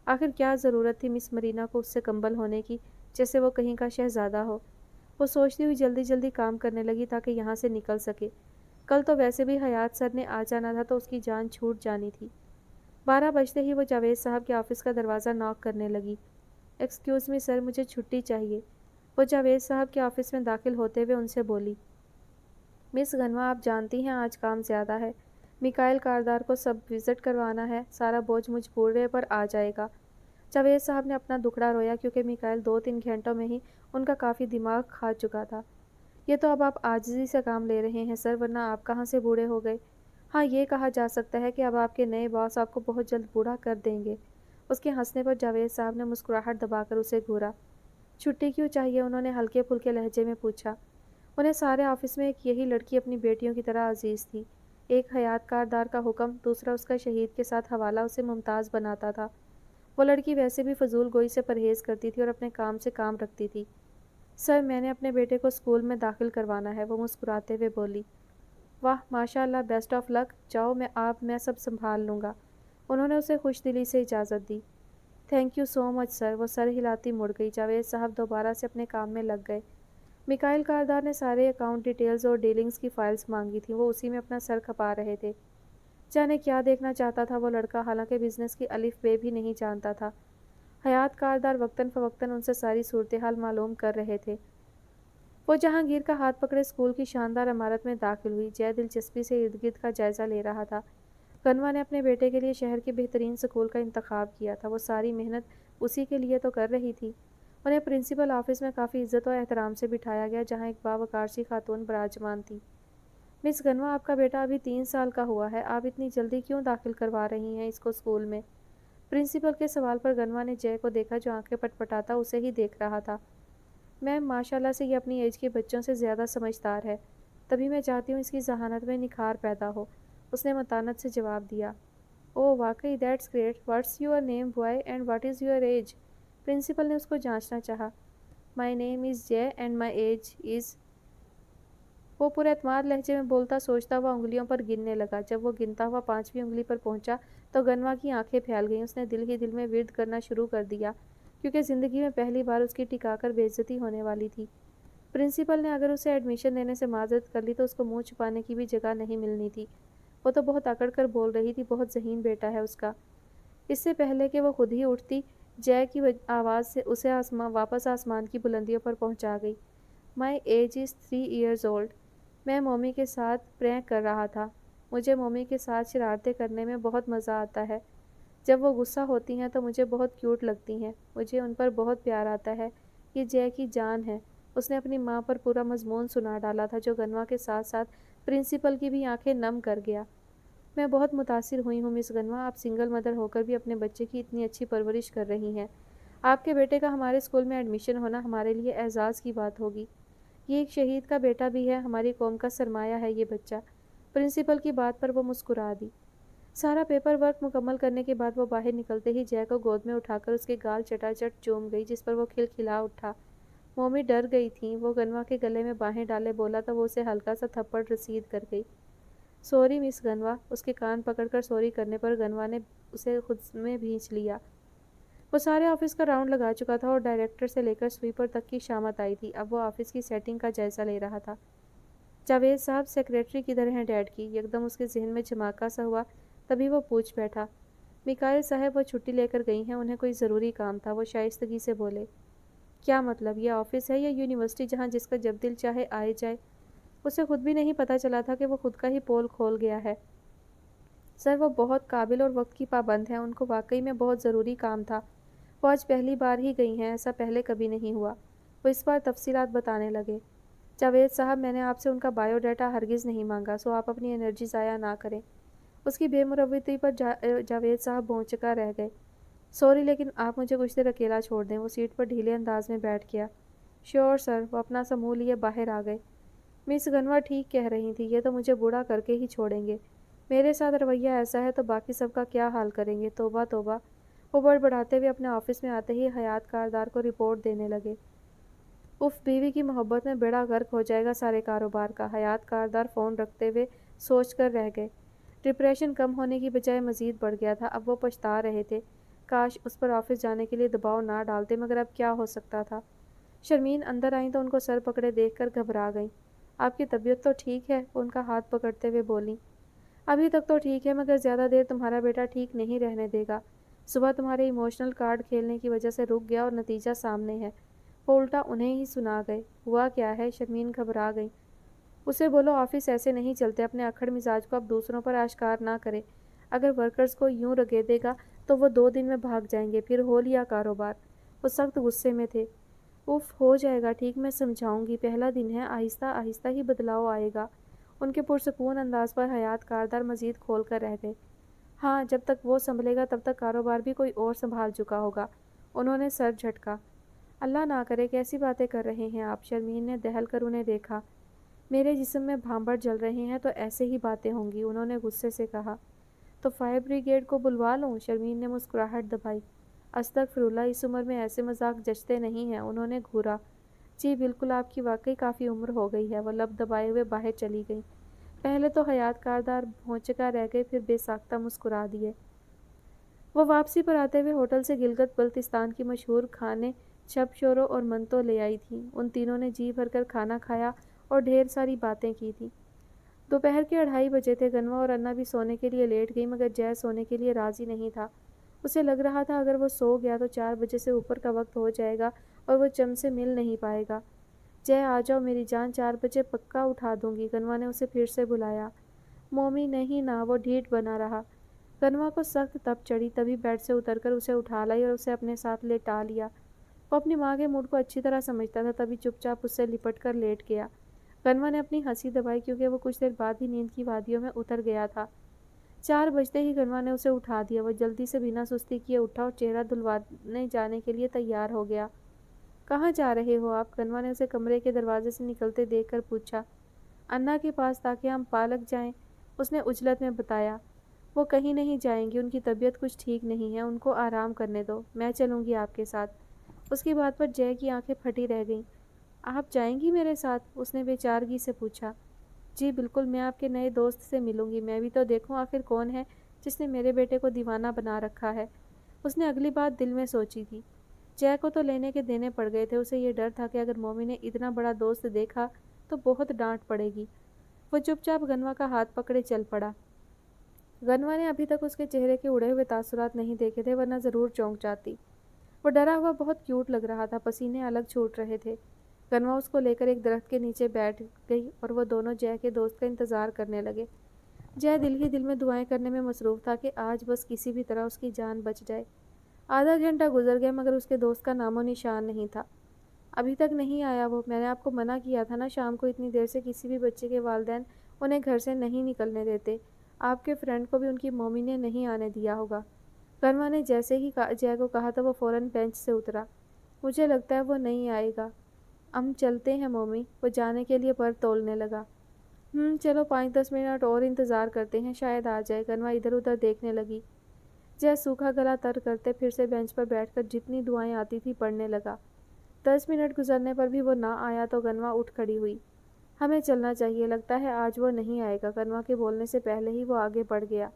आखिर क्या ज़रूरत थी मिस मरीना को उससे कंबल होने की, जैसे वो कहीं का शहज़ादा हो। वो सोचती हुई जल्दी जल्दी काम करने लगी ताकि यहाँ से निकल सके। कल तो वैसे भी हयात सर ने आ जाना था, तो उसकी जान छूट जानी थी। 12 बजते ही वो जावेद साहब के ऑफिस का दरवाज़ा नॉक करने लगी। एक्सक्यूज़ मी सर, मुझे छुट्टी चाहिए। वो जावेद साहब के ऑफिस में दाखिल होते हुए उनसे बोली, मिस गनवा आप जानती हैं आज काम ज़्यादा है। मिकाइल कारदार को सब विज़िट करवाना है, सारा बोझ मुझ बूढ़े पर आ जाएगा। जावेद साहब ने अपना दुखड़ा रोया क्योंकि मिकाइल 2-3 घंटों में ही उनका काफ़ी दिमाग खा चुका था। ये तो अब आप आजिज़ी से काम ले रहे हैं सर, वरना आप कहाँ से बूढ़े हो गए। हाँ, ये कहा जा सकता है कि अब आपके नए बॉस आपको बहुत जल्द बूढ़ा कर देंगे। उसके हंसने पर जावेद साहब ने मुस्कुराहट दबाकर उसे घूरा। छुट्टी क्यों चाहिए, उन्होंने हल्के फुल्के लहजे में पूछा। उन्हें सारे ऑफिस में एक यही लड़की अपनी बेटियों की तरह अजीज थी। एक हयात कारदार का हुक्म, दूसरा उसका शहीद के साथ हवाला उसे मुमताज़ बनाता था। वो लड़की वैसे भी फजूल गोई से परहेज़ करती थी और अपने काम से काम रखती थी। सर, मैंने अपने बेटे को स्कूल में दाखिल करवाना है, वो मुस्कुराते हुए बोली। वाह माशाल्लाह, बेस्ट ऑफ लक, जाओ मैं सब संभाल लूँगा। उन्होंने उसे खुश दिली से इजाज़त दी। Thank you so much sir, वो सर हिलाती मुड़ गई। जावेद साहब दोबारा से अपने काम में लग गए। मिकाइल कारदार ने सारे अकाउंट डिटेल्स और डीलिंग्स की फाइल्स मांगी थी, वो उसी में अपना सर खपा रहे थे। जाने क्या देखना चाहता था वो लड़का, हालांकि बिजनेस की अलिफ बे भी नहीं जानता था। हयात कारदार वक्तन फ़वक्तन उनसे सारी सूरत हाल मालूम कर रहे थे। वो जहांगीर का हाथ पकड़े स्कूल की शानदार इमारत में दाखिल हुई। जय दिलचस्पी से इर्द गिर्द का जायज़ा ले रहा था। कनवा ने अपने बेटे के लिए शहर के बेहतरीन स्कूल का इंतखाब किया था। वो सारी मेहनत उसी के लिए तो कर रही थी। उन्हें प्रिंसिपल ऑफिस में काफ़ी इज्जत और एहतराम से बिठाया गया, जहाँ एक बावकार सी खातून बराजमान थी। मिस गनवा, आपका बेटा अभी 3 साल का हुआ है, आप इतनी जल्दी क्यों दाखिल करवा रही हैं इसको स्कूल में? प्रिंसिपल के सवाल पर गनवा ने जय को देखा, जो आंखें पटपटाता उसे ही देख रहा था। मैम, माशाल्लाह से ये अपनी एज के बच्चों से ज़्यादा समझदार है, तभी मैं चाहती हूँ इसकी जहानत में निखार पैदा हो, उसने मतानत से जवाब दिया। ओह वाकई, that's great. What's your name boy and what is your age? Principal ने उसको जांचना चाहा। My name is Jay and my age is. वो पूरे एतमाद लहजे में बोलता सोचता हुआ उंगलियों पर गिनने लगा। जब वो गिनता हुआ 5वीं उंगली पर पहुंचा तो गनवा की आंखें फैल गईं। उसने दिल ही दिल में विर्द करना शुरू कर दिया, क्योंकि ज़िंदगी में पहली बार उसकी टिकाकर बेइज्जती होने वाली थी। प्रिंसिपल ने अगर उसे एडमिशन देने से माजरत कर ली तो उसको मुंह छुपाने की भी जगह नहीं मिलनी थी। वो तो बहुत अकड़ कर बोल रही थी, बहुत ज़हीन बेटा है उसका। इससे पहले कि वो खुद ही उठती, जय की आवाज़ से उसे वापस आसमान की बुलंदियों पर पहुंचा गई। माई एज इज़ 3 ईयर्स ओल्ड। मैं मम्मी के साथ प्रैंक कर रहा था। मुझे मम्मी के साथ शरारतें करने में बहुत मज़ा आता है। जब वो गुस्सा होती हैं तो मुझे बहुत क्यूट लगती हैं। मुझे उन पर बहुत प्यार आता है। ये जय की जान है। उसने अपनी माँ पर पूरा मजमून सुना डाला था, जो गनवा के साथ साथ प्रिंसिपल की भी आंखें नम कर गया। मैं बहुत मुतासिर हुई हूँ मिस गनवा, आप सिंगल मदर होकर भी अपने बच्चे की इतनी अच्छी परवरिश कर रही हैं। आपके बेटे का हमारे स्कूल में एडमिशन होना हमारे लिए एजाज़ की बात होगी। ये एक शहीद का बेटा भी है, हमारी कौम का सरमाया है ये बच्चा। प्रिंसिपल की बात पर वो मुस्कुरा दी। सारा पेपर वर्क मुकम्मल करने के बाद वो बाहर निकलते ही जय को गोद में उठाकर उसके गाल चटाचट चूम गई, जिस पर वो खिलखिला उठा। मोमी डर गई थी। वो गनवा के गले में बाहें डाले बोला तो वो उसे हल्का सा थप्पड़ रसीद कर गई। सॉरी मिस गनवा। उसके कान पकड़कर सॉरी करने पर गनवा ने उसे खुद में भींच लिया। वो सारे ऑफिस का राउंड लगा चुका था और डायरेक्टर से लेकर स्वीपर तक की शामत आई थी। अब वो ऑफिस की सेटिंग का जायज़ा ले रहा था। जावेद साहब, सेक्रेटरी किधर हैं डैड की? एकदम उसके जहन में झमाका सा हुआ। तभी वो पूछ बैठा। मिकाइल साहब, वो छुट्टी लेकर गई हैं, उन्हें कोई ज़रूरी काम था, वो शाइस्तगी से बोले। क्या मतलब, ये ऑफिस है या यूनिवर्सिटी जहाँ जिसका जब दिल चाहे आए जाए? उसे खुद भी नहीं पता चला था कि वो खुद का ही पोल खोल गया है। सर, वो बहुत काबिल और वक्त की पाबंद हैं, उनको वाकई में बहुत ज़रूरी काम था। वो आज पहली बार ही गई हैं, ऐसा पहले कभी नहीं हुआ। वो इस बार तफसीलात बताने लगे। जावेद साहब, मैंने आपसे उनका बायोडाटा हरगिज़ नहीं मांगा, सो आप अपनी एनर्जी ज़ाया ना करें। उसकी बेमुरवती पर जावेद साहब भौंचक्का रह गए। सॉरी, लेकिन आप मुझे कुछ देर अकेला छोड़ दें। वो सीट पर ढीले अंदाज में बैठ गया। Sure sir. वो अपना सा मुँह लिए बाहर आ गए। मिस गनवा ठीक कह रही थी, ये तो मुझे बूढ़ा करके ही छोड़ेंगे। मेरे साथ रवैया ऐसा है तो बाकी सबका क्या हाल करेंगे। तौबा तौबा। वो बड़बड़ाते हुए अपने ऑफिस में आते ही हयात कारदार को रिपोर्ट देने लगे। उफ, बीवी की मोहब्बत में बेड़ा गर्क हो जाएगा सारे कारोबार का। हयात कारदार फ़ोन रखते हुए सोच कर रह गए। डिप्रेशन कम होने की बजाय मज़ीद बढ़ गया था। अब वो पछता रहे थे, काश उस पर ऑफिस जाने के लिए दबाव ना डालते, मगर अब क्या हो सकता था। शर्मीन अंदर आई तो उनको सर पकड़े देखकर घबरा गई। आपकी तबीयत तो ठीक है? उनका हाथ पकड़ते हुए बोली। अभी तक तो ठीक है, मगर ज़्यादा देर तुम्हारा बेटा ठीक नहीं रहने देगा। सुबह तुम्हारे इमोशनल कार्ड खेलने की वजह से रुक गया और नतीजा सामने है। वो उल्टा उन्हें ही सुना गए। हुआ क्या है? शर्मीन घबरा गई। उसे बोलो ऑफिस ऐसे नहीं चलते, अपने अक्खड़ मिजाज को अब दूसरों पर आश्कार ना करे। अगर वर्कर्स को यूं रगेदेगा तो वो 2 दिन में भाग जाएंगे, फिर हो लिया कारोबार। वो सख्त गुस्से में थे। उफ, हो जाएगा ठीक, मैं समझाऊंगी, पहला दिन है, आहिस्ता आहिस्ता ही बदलाव आएगा। उनके पुरसकून अंदाज पर हयात कारदार मजीद खोल कर रह गए। हाँ, जब तक वो संभलेगा तब तक कारोबार भी कोई और संभाल चुका होगा। उन्होंने सर झटका। अल्लाह ना करे, कैसी बातें कर रहे हैं आप? शर्मीन ने दहल कर उन्हें देखा। मेरे जिस्म में भांबर जल रहे हैं तो ऐसे ही बातें होंगी, उन्होंने गुस्से से कहा। तो फायर ब्रिगेड को बुलवा लूं? शर्मीन ने मुस्कुराहट दबाई। अस्तगफिरुल्लाह, इस उम्र में ऐसे मजाक जचते नहीं हैं, उन्होंने घूरा। जी बिल्कुल, आपकी वाकई काफ़ी उम्र हो गई है। वह लब दबाए हुए बाहर चली गई। पहले तो हयात कारदार भौंचका रह गए, फिर बेसाख्ता मुस्कुरा दिए। वो वापसी पर आते हुए होटल से गिलगित बल्तिस्तान की मशहूर खाने छप शोरो और मंतो ले आई थी। उन तीनों ने जी भरकर खाना खाया और ढेर सारी बातें की थी। दोपहर के 2:30 बजे थे। गनवा और अन्ना भी सोने के लिए लेट गई, मगर जय सोने के लिए राजी नहीं था। उसे लग रहा था अगर वो सो गया तो 4 बजे से ऊपर का वक्त हो जाएगा और वो चम से मिल नहीं पाएगा। जय आ जाओ मेरी जान, 4 बजे पक्का उठा दूंगी। गनवा ने उसे फिर से बुलाया। मोमी नहीं ना, वो ढीठ बना रहा। गनवा को सख्त तप चढ़ी, तभी बेड से उतरकर उसे उठा लाई और उसे अपने साथ लेटा लिया। वो अपनी माँ के मूड को अच्छी तरह समझता था, तभी चुपचाप उससे लिपट कर लेट गया। गनवा ने अपनी हंसी दबाई, क्योंकि वो कुछ देर बाद ही नींद की वादियों में उतर गया था। 4 बजते ही गनवा ने उसे उठा दिया। वह जल्दी से बिना सुस्ती किए उठा और चेहरा धुलवाने जाने के लिए तैयार हो गया। कहाँ जा रहे हो आप? गनवा ने उसे कमरे के दरवाजे से निकलते देख कर पूछा। अन्ना के पास, ताकि हम पालक जाएं, उसने उजलत में बताया। वो कहीं नहीं जाएंगी, उनकी तबीयत कुछ ठीक नहीं है, उनको आराम करने दो, मैं चलूंगी आपके साथ। उसकी बात पर जय की आंखें फटी रह गईं। आप जाएंगी मेरे साथ? उसने बेचारगी से पूछा। जी बिल्कुल, मैं आपके नए दोस्त से मिलूंगी, मैं भी तो देखूं आखिर कौन है जिसने मेरे बेटे को दीवाना बना रखा है। उसने अगली बात दिल में सोची थी। जय को तो लेने के देने पड़ गए थे। उसे ये डर था कि अगर मोमी ने इतना बड़ा दोस्त देखा तो बहुत डांट पड़ेगी। वो चुपचाप गनवा का हाथ पकड़े चल पड़ा। गनवा ने अभी तक उसके चेहरे के उड़े हुए तासुरात नहीं देखे थे, वरना ज़रूर चौंक जाती। वो डरा हुआ बहुत क्यूट लग रहा था, पसीने अलग छूट रहे थे। गनवा उसको लेकर एक दरख्त के नीचे बैठ गई और वो दोनों जय के दोस्त का इंतज़ार करने लगे। जय दिल ही दिल में दुआएं करने में मसरूफ़ था कि आज बस किसी भी तरह उसकी जान बच जाए। आधा घंटा गुजर गया, मगर उसके दोस्त का नामो निशान नहीं था। अभी तक नहीं आया वो। मैंने आपको मना किया था ना, शाम को इतनी देर से किसी भी बच्चे के वालिदैन उन्हें घर से नहीं निकलने देते। आपके फ्रेंड को भी उनकी मम्मी ने नहीं आने दिया होगा। गनवा ने जैसे ही जय को कहा था वो फ़ौरन बेंच से उतरा। मुझे लगता है वो नहीं आएगा, हम चलते हैं मम्मी। वो जाने के लिए पर तोलने लगा। चलो 5-10 मिनट और इंतज़ार करते हैं, शायद आ जाए। गनवा इधर उधर देखने लगी। जय सूखा गला तर करते फिर से बेंच पर बैठकर जितनी दुआएं आती थी पढ़ने लगा। 10 मिनट गुजरने पर भी वो ना आया तो गनवा उठ खड़ी हुई। हमें चलना चाहिए, लगता है आज वो नहीं आएगा। गनवा के बोलने से पहले ही वो आगे बढ़ गया।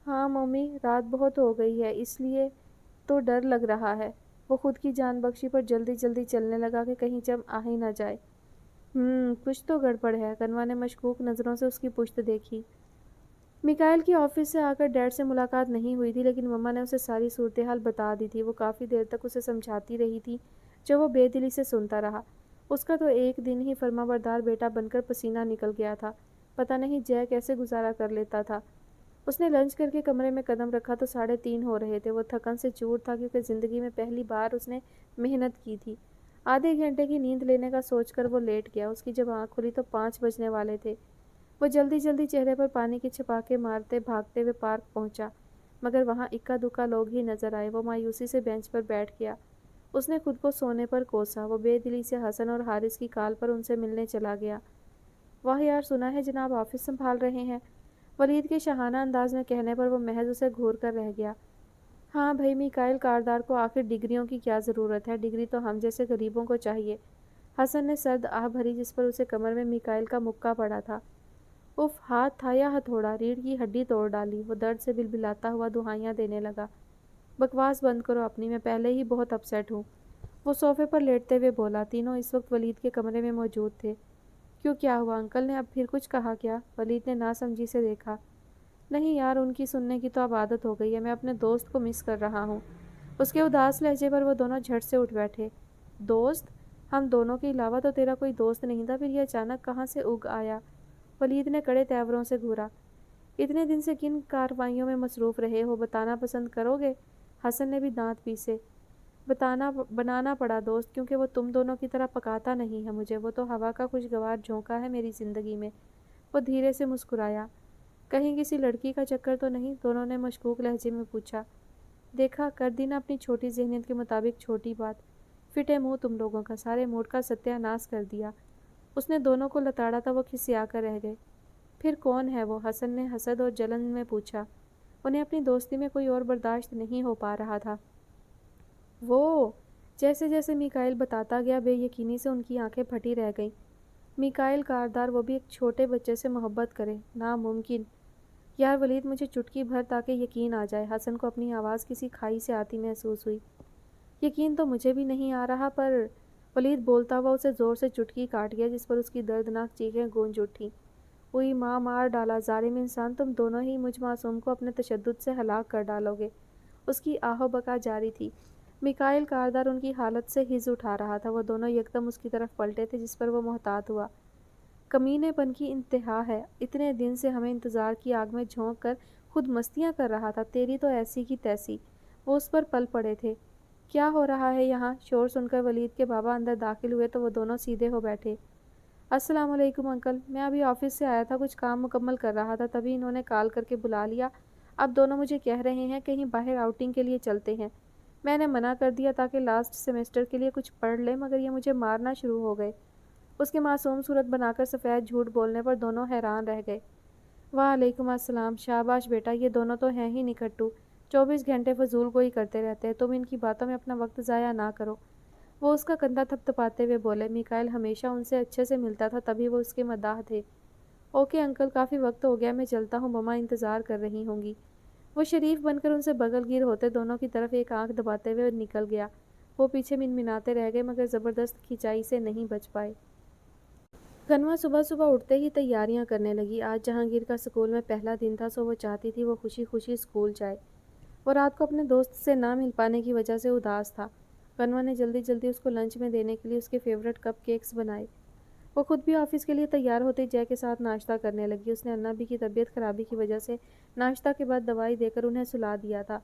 हाँ मम्मी, रात बहुत हो गई है, इसलिए तो डर लग रहा है। वो खुद की जान बख्शी पर जल्दी जल्दी चलने लगा कि कहीं जम आ ही ना जाए। कुछ तो गड़बड़ है। गनवा ने मशकूक नज़रों से उसकी पुश्त देखी। मिकाइल की ऑफिस से आकर डैड से मुलाकात नहीं हुई थी, लेकिन मम्मा ने उसे सारी सूरत हाल बता दी थी। वो काफ़ी देर तक उसे समझाती रही थी, जो वो बेदिली से सुनता रहा। उसका तो एक दिन ही फर्माबरदार बेटा बनकर पसीना निकल गया था। पता नहीं जय कैसे गुजारा कर लेता था। उसने लंच करके कमरे में कदम रखा तो 3:30 हो रहे थे। वो थकन से चूर था, क्योंकि ज़िंदगी में पहली बार उसने मेहनत की थी। आधे घंटे की नींद लेने का सोचकर वो लेट गया। उसकी जब आँख खुली तो 5 बजने वाले थे। वो जल्दी जल्दी चेहरे पर पानी के छपाके मारते भागते हुए पार्क पहुंचा, मगर वहां इक्का दुक्का लोग ही नजर आए। वो मायूसी से बेंच पर बैठ गया। उसने खुद को सोने पर कोसा। वो बेदिली से हसन और हारिस की कॉल पर उनसे मिलने चला गया। वाह यार, सुना है जनाब ऑफिस संभाल रहे हैं। वलीद के शहाना अंदाज में कहने पर वो महज उसे घूर कर रह गया। हाँ भाई, मिकाइल कारदार को आखिर डिग्रियों की क्या ज़रूरत है? डिग्री तो हम जैसे गरीबों को चाहिए। हसन ने सर्द आह भरी, जिस पर उसे कमर में मिकाइल का मुक्का पड़ा था। उफ, हाथ था या हथौड़ा? रीढ़ की हड्डी तोड़ डाली। वो दर्द से बिलबिलाता हुआ दुहाइयाँ देने लगा। बकवास बंद करो अपनी, मैं पहले ही बहुत अपसेट हूँ। वो सोफे पर लेटते हुए बोला। तीनों इस वक्त वलीद के कमरे में मौजूद थे। کیوں کیا ہوا؟ انکل نے اب پھر کچھ کہا کیا؟ ولید نے ناسمجھی سے دیکھا۔ نہیں یار، ان کی سننے کی تو اب عادت ہو گئی ہے، میں اپنے دوست کو مس کر رہا ہوں۔ اس کے اداس لہجے پر وہ دونوں جھٹ سے اٹھ بیٹھے۔ دوست؟ ہم دونوں کے علاوہ تو تیرا کوئی دوست نہیں تھا، پھر یہ اچانک کہاں سے اگ آیا؟ ولید نے کڑے تیوروں سے گھورا۔ اتنے دن سے کن کارروائیوں میں مصروف رہے ہو، بتانا پسند کرو گے؟ حسن نے بھی دانت پیسے۔ بنانا پڑا دوست، کیونکہ وہ تم دونوں کی طرح پکاتا نہیں ہے مجھے، وہ تو ہوا کا خوشگوار جھونکا ہے میری زندگی میں۔ وہ دھیرے سے مسکرایا۔ کہیں کسی لڑکی کا چکر تو نہیں؟ دونوں نے مشکوک لہجے میں پوچھا۔ دیکھا، کر دی نا اپنی چھوٹی ذہنیت کے مطابق چھوٹی بات۔ فٹے منہ تم لوگوں کا، سارے موڈ کا ستیہ ناش کر دیا۔ اس نے دونوں کو لتاڑا تھا، وہ کھسیا کر رہ گئے۔ پھر کون ہے وہ؟ حسن نے حسد اور جلن میں پوچھا۔ انہیں اپنی دوستی میں کوئی اور برداشت نہیں ہو پا رہا تھا۔ وہ جیسے جیسے میکائل بتاتا گیا، بے یقینی سے ان کی آنکھیں پھٹی رہ گئیں۔ میکائل کاردار، وہ بھی ایک چھوٹے بچے سے محبت کرے؟ ناممکن۔ یار ولید، مجھے چٹکی بھر تاکہ یقین آ جائے۔ حسن کو اپنی آواز کسی کھائی سے آتی محسوس ہوئی۔ یقین تو مجھے بھی نہیں آ رہا، پر ولید بولتا ہوا اسے زور سے چٹکی کاٹ گیا، جس پر اس کی دردناک چیخیں گونج اٹھیں۔ ہوئی ماں، مار ڈالا ظالم انسان، تم دونوں ہی مجھ معصوم کو اپنے تشدد سے ہلاک کر ڈالو گے۔ اس کی آہو بکا جاری تھی۔ میکائل کاردار ان کی حالت سے ہز اٹھا رہا تھا۔ وہ دونوں یکدم اس کی طرف پلٹے تھے، جس پر وہ محتاط ہوا۔ کمینے پن کی انتہا ہے۔ اتنے دن سے ہمیں انتظار کی آگ میں جھونک کر خود مستیاں کر رہا تھا، تیری تو ایسی کی تیسی۔ وہ اس پر پل پڑے تھے۔ کیا ہو رہا ہے یہاں؟ شور سن کر ولید کے بابا اندر داخل ہوئے تو وہ دونوں سیدھے ہو بیٹھے۔ السلام علیکم انکل، میں ابھی آفس سے آیا تھا، کچھ کام مکمل کر رہا تھا، تبھی انہوں نے کال کر کے بلا لیا۔ اب دونوں مجھے کہہ رہے ہیں کہیں باہر آؤٹنگ کے لیے چلتے ہیں۔ میں نے منع کر دیا تاکہ لاسٹ سیمسٹر کے لیے کچھ پڑھ لیں، مگر یہ مجھے مارنا شروع ہو گئے۔ اس کے معصوم صورت بنا کر سفید جھوٹ بولنے پر دونوں حیران رہ گئے۔ وعلیکم السلام، شاباش بیٹا، یہ دونوں تو ہیں ہی نکھٹو، 24 گھنٹے فضول گوئی کرتے رہتے ہیں، تم ان کی باتوں میں اپنا وقت ضائع نہ کرو۔ وہ اس کا کندھا تھپتھپاتے ہوئے بولے۔ میکائل ہمیشہ ان سے اچھے سے ملتا تھا، تبھی وہ اس کے مداح تھے۔ اوکے انکل، کافی وقت ہو گیا، میں چلتا ہوں، مما انتظار کر رہی ہوں گی۔ وہ شریف بن کر ان سے بغل گیر ہوتے دونوں کی طرف ایک آنکھ دباتے ہوئے نکل گیا۔ وہ پیچھے منمناتے رہ گئے، مگر زبردست کھینچائی سے نہیں بچ پائے۔ غنوہ صبح صبح اٹھتے ہی تیاریاں کرنے لگی۔ آج جہانگیر کا اسکول میں پہلا دن تھا، سو وہ چاہتی تھی وہ خوشی خوشی اسکول جائے۔ وہ رات کو اپنے دوست سے نہ مل پانے کی وجہ سے اداس تھا۔ غنوہ نے جلدی جلدی اس کو لنچ میں دینے کے لیے اس کے فیورٹ کپ کیکس بنائے۔ وہ خود بھی آفس کے لیے تیار ہوتے جے کے ساتھ ناشتہ کرنے لگی۔ اس نے انابی کی طبیعت خرابی کی وجہ سے ناشتہ کے بعد دوائی دے کر انہیں سلا دیا تھا۔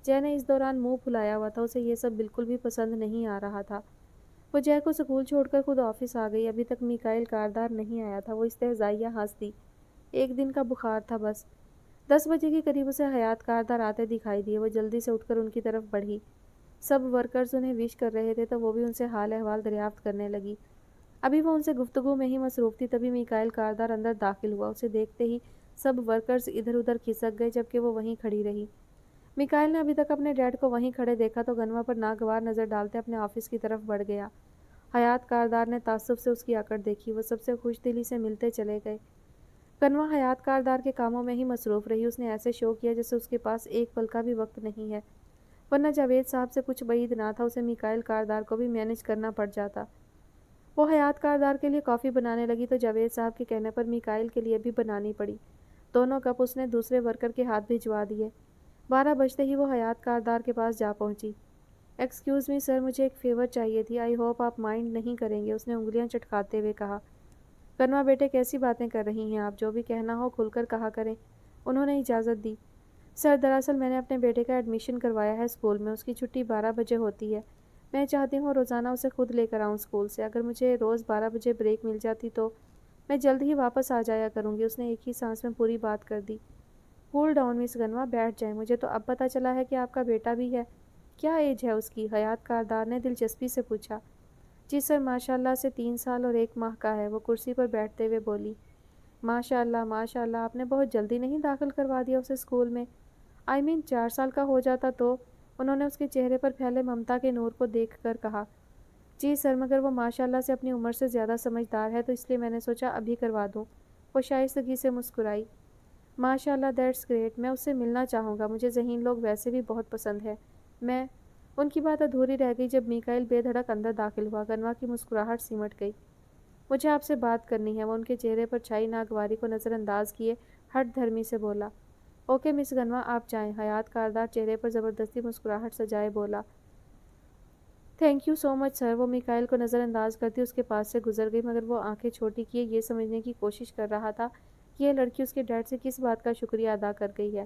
جے نے اس دوران منہ پھلایا ہوا تھا، اسے یہ سب بالکل بھی پسند نہیں آ رہا تھا۔ وہ جے کو اسکول چھوڑ کر خود آفس آ گئی۔ ابھی تک میکائل کاردار نہیں آیا تھا۔ وہ استہزائیہ ہنس دی۔ ایک دن کا بخار تھا بس۔ 10 بجے کے قریب اسے حیات کاردار آتے دکھائی دیے۔ وہ جلدی سے اٹھ کر ان کی طرف بڑھی۔ سب ورکرز انہیں وش کر رہے تھے تو وہ بھی ان سے حال احوال دریافت کرنے لگی۔ ابھی وہ ان سے گفتگو میں ہی مصروف تھی، تبھی میکائل کاردار اندر داخل ہوا۔ اسے دیکھتے ہی سب ورکرز ادھر ادھر کھسک گئے، جبکہ وہ وہیں کھڑی رہی۔ میکائل نے ابھی تک اپنے ڈیڈ کو وہیں کھڑے دیکھا تو غنوہ پر ناگوار نظر ڈالتے اپنے آفس کی طرف بڑھ گیا۔ حیات کاردار نے تعصب سے اس کی اکڑ دیکھی۔ وہ سب سے خوش دلی سے ملتے چلے گئے۔ غنوہ حیات کاردار کے کاموں میں ہی مصروف رہی۔ اس نے ایسے شو کیا جیسے اس کے پاس ایک پل کا بھی وقت نہیں ہے، ورنہ جاوید صاحب سے کچھ بعید نہ تھا، اسے میکائل کاردار کو بھی مینج کرنا پڑ جاتا۔ وہ حیات کاردار کے لیے کافی بنانے لگی تو جاوید صاحب کے کہنے پر میکائل کے لیے بھی بنانی پڑی۔ دونوں کپ اس نے دوسرے ورکر کے ہاتھ بھجوا دیے۔ 12 بجتے ہی وہ حیات کاردار کے پاس جا پہنچی۔ ایکسکیوز می سر، مجھے ایک فیور چاہیے تھی، آئی ہوپ آپ مائنڈ نہیں کریں گے، اس نے انگلیاں چٹکاتے ہوئے کہا۔ غنوہ بیٹے، کیسی باتیں کر رہی ہیں آپ؟ جو بھی کہنا ہو کھل کر کہا کریں۔ انہوں نے اجازت دی۔ سر، دراصل میں نے اپنے بیٹے کا ایڈمیشن کروایا ہے اسکول میں، اس کی چھٹی 12 بجے ہوتی ہے۔ میں چاہتی ہوں روزانہ اسے خود لے کر آؤں اسکول سے۔ اگر مجھے روز 12 بجے بریک مل جاتی تو میں جلد ہی واپس آ جایا کروں گی۔ اس نے ایک ہی سانس میں پوری بات کر دی۔ کول ڈاؤن مس غنوہ، بیٹھ جائیں، مجھے تو اب پتہ چلا ہے کہ آپ کا بیٹا بھی ہے۔ کیا ایج ہے اس کی؟ حیات کاردار نے دلچسپی سے پوچھا۔ جی سر، ماشاءاللہ سے 3 سال اور 1 ماہ کا ہے، وہ کرسی پر بیٹھتے ہوئے بولی۔ ماشاءاللہ ماشاءاللہ، آپ نے بہت جلدی نہیں داخل کروا دیا اسے اسکول میں؟ 4 سال کا ہو جاتا تو؟ انہوں نے اس کے چہرے پر پھیلے ممتا کے نور کو دیکھ کر کہا۔ جی سر، مگر وہ ماشاءاللہ سے اپنی عمر سے زیادہ سمجھدار ہے، تو اس لیے میں نے سوچا ابھی کروا دوں۔ وہ شائستگی سے مسکرائی۔ ماشاءاللہ، دیٹس گریٹ، میں اس سے ملنا چاہوں گا، مجھے ذہین لوگ ویسے بھی بہت پسند ہے۔ میں ان کی بات ادھوری رہ گئی جب میکائل بے دھڑک اندر داخل ہوا۔ غنوہ کی مسکراہٹ سمٹ گئی۔ مجھے آپ سے بات کرنی ہے۔ وہ ان کے چہرے پر چھائی ناگواری کو نظر انداز کیے ہٹ دھرمی سے بولا۔ اوکے مس گنوا، آپ جائیں۔ حیات کاردار چہرے پر زبردستی مسکراہٹ سجائے بولا۔ تھینک یو سو مچ سر۔ وہ میکائل کو نظر انداز کرتی اس کے پاس سے گزر گئی، مگر وہ آنکھیں چھوٹی کیے یہ سمجھنے کی کوشش کر رہا تھا کہ یہ لڑکی اس کے ڈیڈ سے کس بات کا شکریہ ادا کر گئی ہے۔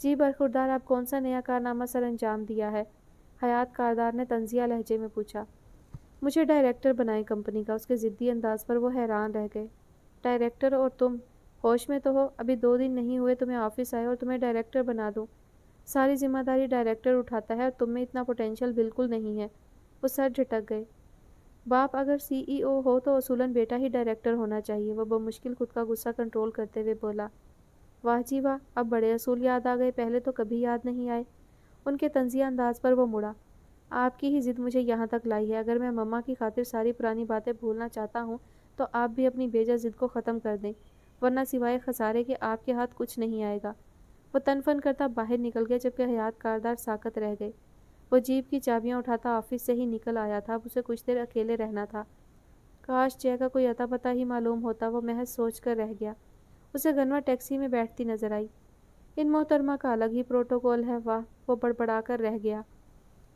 جی برخوردار، آپ کون سا نیا کارنامہ سر انجام دیا ہے؟ حیات کاردار نے طنزیہ لہجے میں پوچھا۔ مجھے ڈائریکٹر بنائیں کمپنی کا۔ اس کے ضدی انداز پر وہ حیران رہ گئے۔ ڈائریکٹر؟ اور تم ہوش میں تو ہو؟ ابھی 2 دن نہیں ہوئے تمہیں آفس آئے اور تمہیں ڈائریکٹر بنا دوں؟ ساری ذمہ داری ڈائریکٹر اٹھاتا ہے اور تم میں اتنا پوٹینشیل بالکل نہیں ہے۔ وہ سر جھٹک گئے۔ باپ اگر سی ای او ہو تو اصولاً بیٹا ہی ڈائریکٹر ہونا چاہیے، وہ بمشکل خود کا غصہ کنٹرول کرتے ہوئے بولا۔ واہ جی واہ، اب بڑے اصول یاد آ گئے، پہلے تو کبھی یاد نہیں آئے۔ ان کے طنزیہ انداز پر وہ مڑا۔ آپ کی ہی ضد مجھے یہاں تک لائی ہے۔ اگر میں مما کی خاطر ساری پرانی باتیں بھولنا چاہتا ہوں تو آپ بھی اپنی بیجا ضد کو ختم کر دیں، ورنہ سوائے خسارے کے آپ کے ہاتھ کچھ نہیں آئے گا۔ وہ تن فن کرتا باہر نکل گیا جبکہ حیات کاردار ساکت رہ گئے۔ وہ جیپ کی چابیاں اٹھاتا آفس سے ہی نکل آیا تھا، اب اسے کچھ دیر اکیلے رہنا تھا۔ کاش جے کا کوئی اتا پتہ ہی معلوم ہوتا، وہ محض سوچ کر رہ گیا۔ اسے گنوا ٹیکسی میں بیٹھتی نظر آئی۔ ان محترمہ کا الگ ہی پروٹوکول ہے، واہ، وہ بڑبڑا کر رہ گیا۔